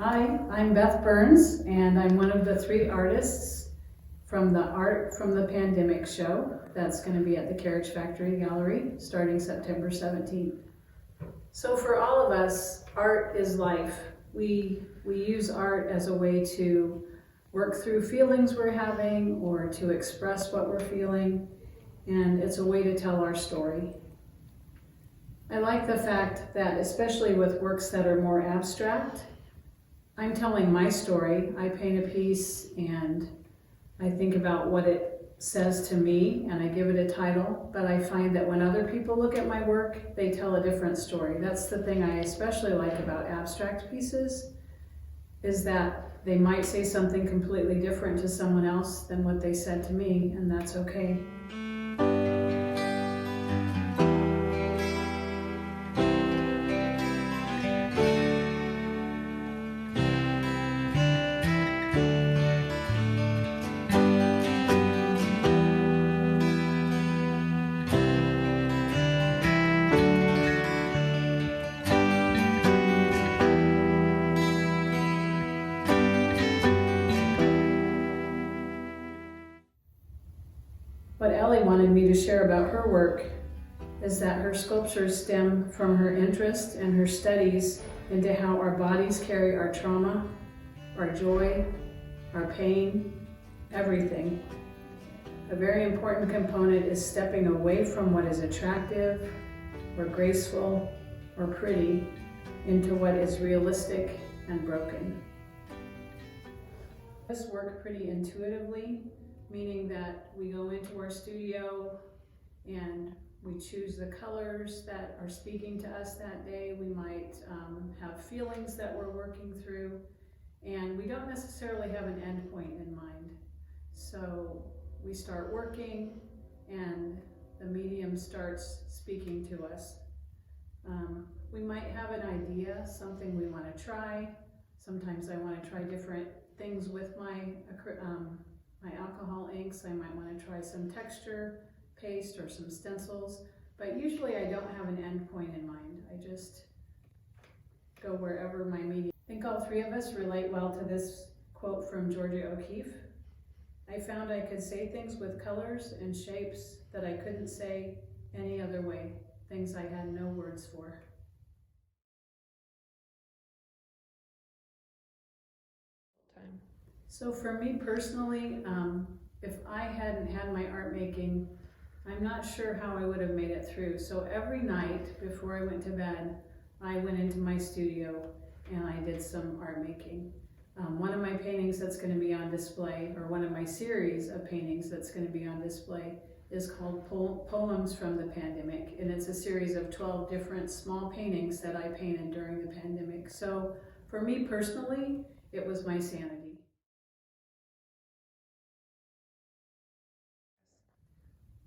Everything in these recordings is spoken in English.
Hi, I'm Beth Burns, and I'm one of the 3 artists from the Art from the Pandemic show that's going to be at the Carriage Gallery starting September 17th. So for all of us, art is life. We use art as a way to work through feelings we're having or to express what we're feeling, and it's a way to tell our story. I like the fact that, especially with works that are more abstract, I'm telling my story. I paint a piece and I think about what it says to me and I give it a title, but I find that when other people look at my work, they tell a different story. That's the thing I especially like about abstract pieces, is that they might say something completely different to someone else than what they said to me, and that's okay. What Ellie wanted me to share about her work is that her sculptures stem from her interest and her studies into how our bodies carry our trauma, our joy, our pain, everything. A very important component is stepping away from what is attractive or graceful or pretty into what is realistic and broken. This work pretty intuitively, meaning that we go into our studio and we choose the colors that are speaking to us that day. We might have feelings that we're working through, and we don't necessarily have an end point in mind. So we start working and the medium starts speaking to us. We might have an idea, something we want to try. Sometimes I want to try different things with my alcohol inks. I might want to try some texture paste or some stencils, but usually I don't have an end point in mind. I just go wherever my medium. I think all 3 of us relate well to this quote from Georgia O'Keeffe. I found I could say things with colors and shapes that I couldn't say any other way, things I had no words for. So for me personally, if I hadn't had my art making, I'm not sure how I would have made it through. So every night before I went to bed, I went into my studio and I did some art making. One of my paintings that's going to be on display, or one of my series of paintings that's going to be on display, is called Poems from the Pandemic, and it's a series of 12 different small paintings that I painted during the pandemic. So for me personally, it was my sanity.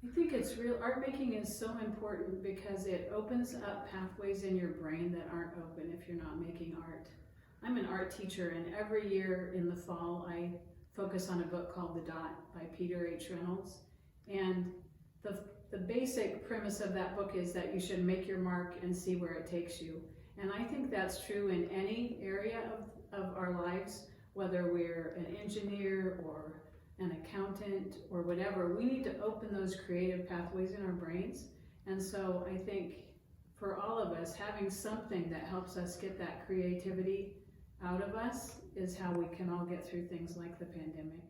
I think it's real. Art making is so important because it opens up pathways in your brain that aren't open if you're not making art. I'm an art teacher, and every year in the fall I focus on a book called The Dot by Peter H. Reynolds. And the basic premise of that book is that you should make your mark and see where it takes you. And I think that's true in any area of our lives, whether we're an engineer or an accountant or whatever. We need to open those creative pathways in our brains. And so I think for all of us, having something that helps us get that creativity out of us is how we can all get through things like the pandemic.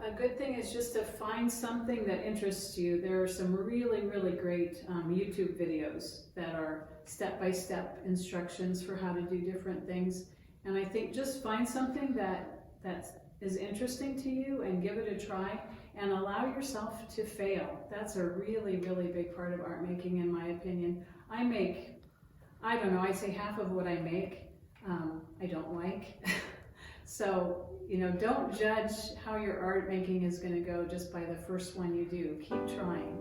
A good thing is just to find something that interests you. There are some really, really great YouTube videos that are step-by-step instructions for how to do different things. And I think just find something that is interesting to you and give it a try and allow yourself to fail. That's a really, really big part of art making, in my opinion. I don't know, I'd say half of what I make I don't like. So, don't judge how your art making is going to go just by the first one you do. Keep trying.